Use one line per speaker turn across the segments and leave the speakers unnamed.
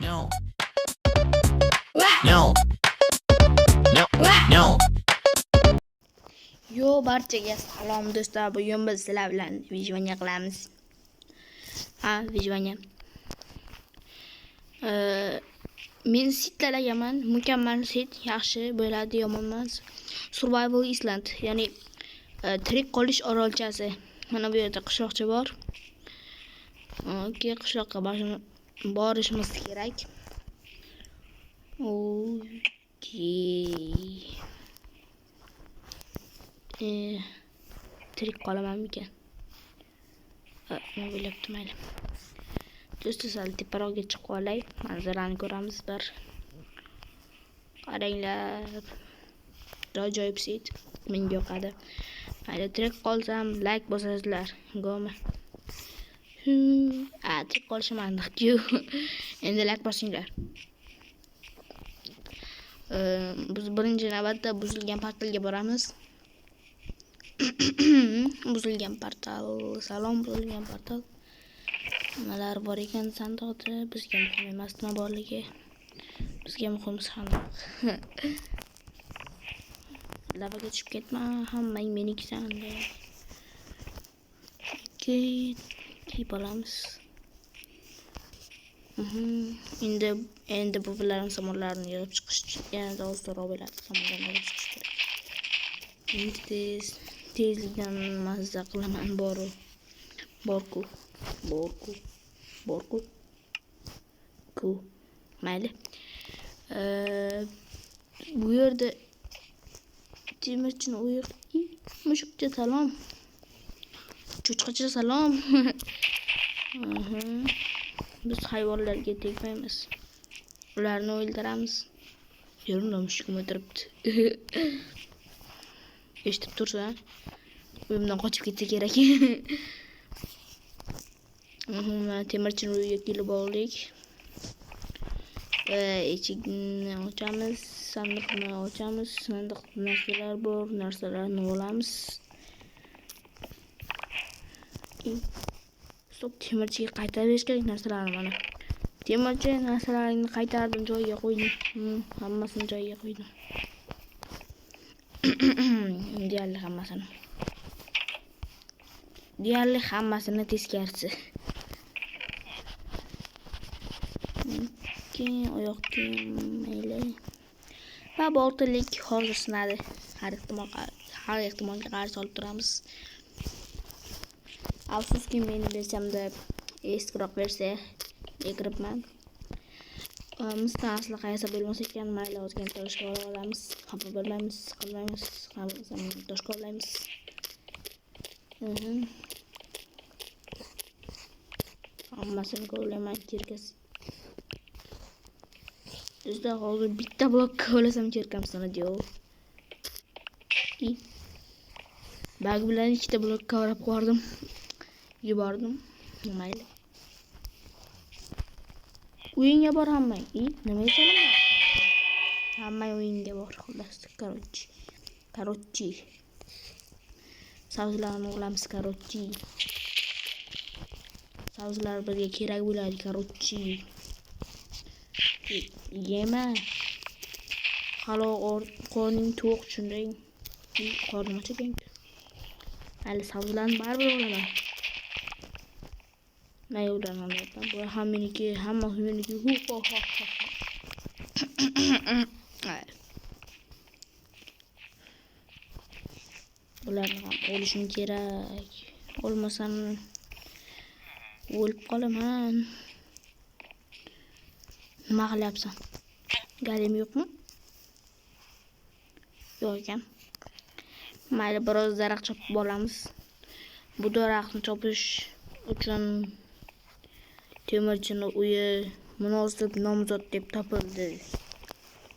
No. No. No. No.
Yo, barchaga salom do'stlar. Bugun biz sizlar bilan vijvanya qilamiz. Vijvanya. Men sitlalagan, mukammal sit, yaxshi bo'ladi, yomon emas. Survival Island, ya'ni tirik qolish orolchasi. Mana bu yerda qishloqcha bor. Qishloqqa borishimiz kerak. Tirik qolamanmikan? Nima bo'lyapti mayli. Do'stlar, sal teparoqga chiqib olay. Manzarani ko'ramiz bir. Qaranglar. Ajoyib sit. Menga yoqadi. Mayli, tirik qolsam like bosasizlar. Go'mi. Tirik qolishim aniq-ku. Endi like bosinglar. Biz birinchi navbatda buzilgan portalga boramiz. Buzilgan portal. Salom, buzilgan portal. Nimalar bor ekan sandiqda? Bizga muhim emas nima borligi. Bizga muhim sandiq. Lavaga tushib ketma, hammang menikisan. Kiyib olamiz. Endi bu bilan samolarni yig'ib chiqish yanada osonroq bo'ladi. Samolarni yig'ib chiqish kerak. Endi tezlikdan mazza qilaman borku. Mayli. Bu yerda temirchini uyoq. Mushukcha salom. Cho'chqacha salom. Biz hayvonlarga tegmaymiz. Ularni o'ldiramiz. Yo'lda mushugim o'tiribdi. Eshitib tursa, uyimdan qochib ketsa kerak. Temirchini uyiga kelib oldik. Eshikni ochamiz, sandiqni ochamiz. Sandiqda narsalar bor, narsalarni olamiz. Stop, temirchiga qaytarib berish kerak narsalarni mana. Temirchi narsalarini qaytardim, joyiga qo'ydim. Hammasini joyiga qo'ydim. Deyarli hammasini teskarisi. Keyin oyoq kiyim mayli. Va bortalik hozir sinadi. Har ehtimolga qarshi olib turamiz. Afsuski meni bersamda eskiroq versiya kiribman. Misdan asli qayersa bo'lmasa ekan, mayli ozgina toshga olamiz. Xafa bo'lmaymiz, qilmaymiz. Toshga olamiz. Hammasini ko'rlayman cherkas. Bizda hozir bitta blokka olasam cherkam sanadi yo. Bag bilan ikkita blokka olib qo'ydim. Yubordim. Mayli. O'yinga bor hammang. Nima ekan? Hammang o'yinga bor. Xullas, karochi. Savzlarni olamiz karochi. Savzlar bizga kerak bo'ladi karochi. Yema. Halo, qorning to'q shunday. Qornim ochgan. Hali savzlarni baribir olaman. Mayularni olaman. Bu hammeniki, hammasi meniki. Bularni ham olishim kerak. Olmasam o'lib qolaman. Nima qilyapsan? Galim yo'qmi? Yo'q ekan. Mayli, biroz daraxt chopib olamiz. Bu daraxtni chopish uchun temirchini uyi munosib nomzod deb topildi.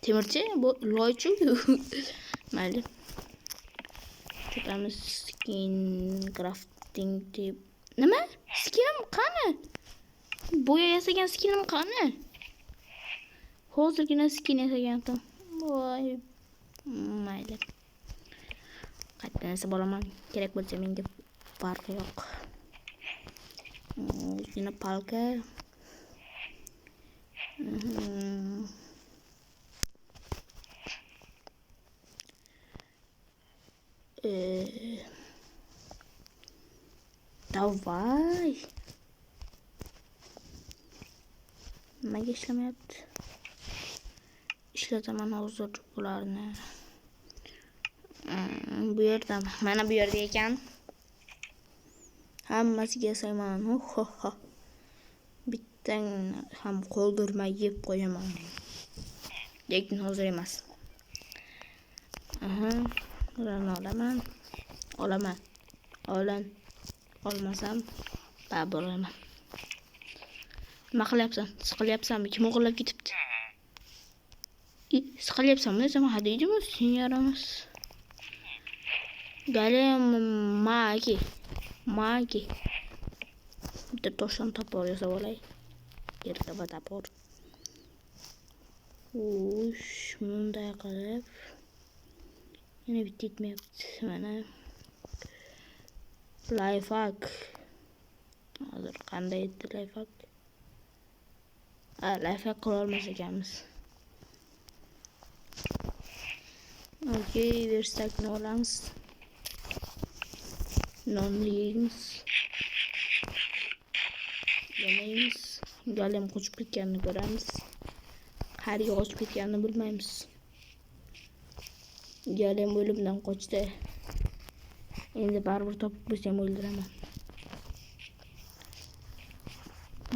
Temirchi bu loychu. Mayli. Chopamiz skin crafting deb. Nima? Skinim qani? Bo'ya yasagan skinim qani? Hozirgina skin yasagandim. Voy. Mayli. Qayerdan bo'laman? Kerak bo'lsa menga farqi yo'q. Yine palka. Davay. Nimaga ishlamayapti? Ishlataman hozir bularni. Bu yerda, mana bu yerda ekan. Hammasiga sayman. Bittang ham qoldirmay yeb qo'yaman. Lekin hozir emas. Bularni olaman. Olmasam baribir olaman. Nima qilyapsan? Siqilyapsanmi? Kim o'g'irlab ketibdi? Siqilyapsanmi? Sen hadaydimi? Sen yaramas. Galim magi. Bitta toshdan topor yasab olay. Yerga batapor. Bunday qilib. Yana bitta yetmayapti. Mana lifehack. Hozir qanday edi lifehack? Lifehack qila olmas ekanmiz. Okey, verstakni olamiz. Nonni yeymiz. Yemaymiz. Galim qochib ketganini ko'ramiz. Qayerga qochib ketganini bilmaymiz. Galim o'limdan qochdi. Endi baribir topib bo'lsam o'ldiraman.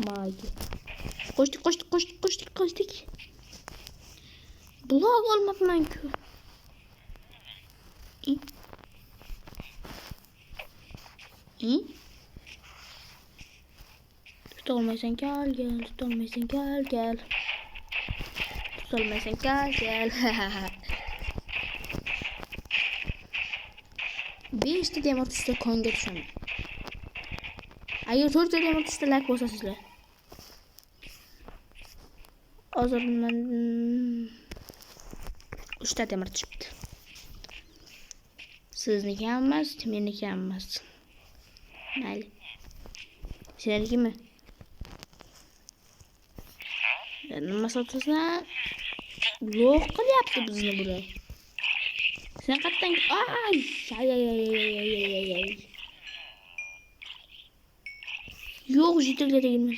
Magi. Qochdik. Blok olmabman-ku. Tutolmaysan gel. Tutolmaysan gel. 5 ta demir tushsa konga tushaman. Agar 4 ta demir tushsa like bosasizlar. Hozir men 3 ta demir tushibdi. Sizniki ham emas, meniki ham emas. Mayli. Senikimi? Nima sotasan? Yo'q qilyapti bizni bular. Sen qatdan ay. Yo'q, jitilga tegma.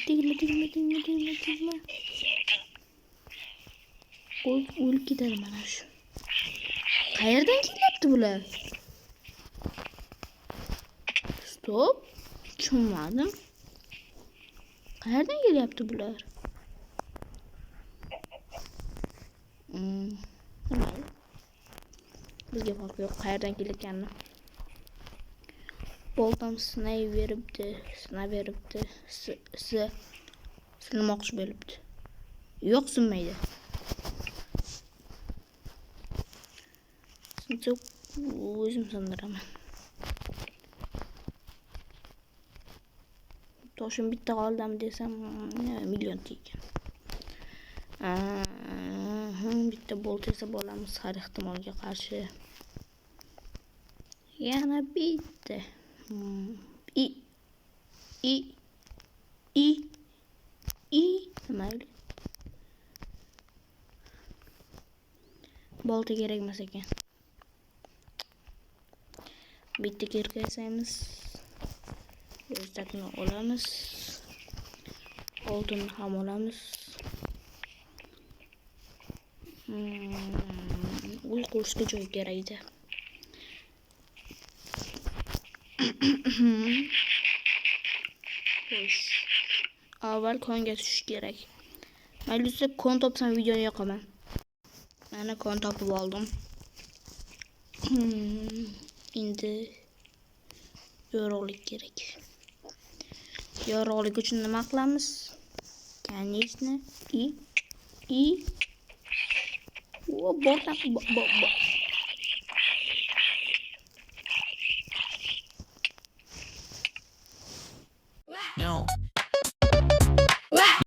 O'lib ketadi mana shu. Qayerdan kelyapti bular? Stop. Tushunmadim. Qayerdan kelyapti bular? Bizga farq yo'q qayerdan kelayotganini. Boltam sinay beribdi. Sinmoqchi bo'libdi. Yo'q, sinmaydi. Sinsa o'zim sindiraman. Toshim bitta qoldim desam, million tegan. Bitta bolt esa bo'lamiz har ehtimolga qarshi. Yana bitta. Mayli. Bolta kerak emas ekan. Bitta kirka yasaymiz. Verstakni olamiz. Oltinni ham olamiz. Uy qurishga joy kerak edi. Xo'sh. Avval konga tushish kerak. Mayli, kon topsam videoni yoqaman. Mana kon topib oldim. Endi yorug'lik kerak. Yorug'lik uchun nima qilamiz? Конечно, bor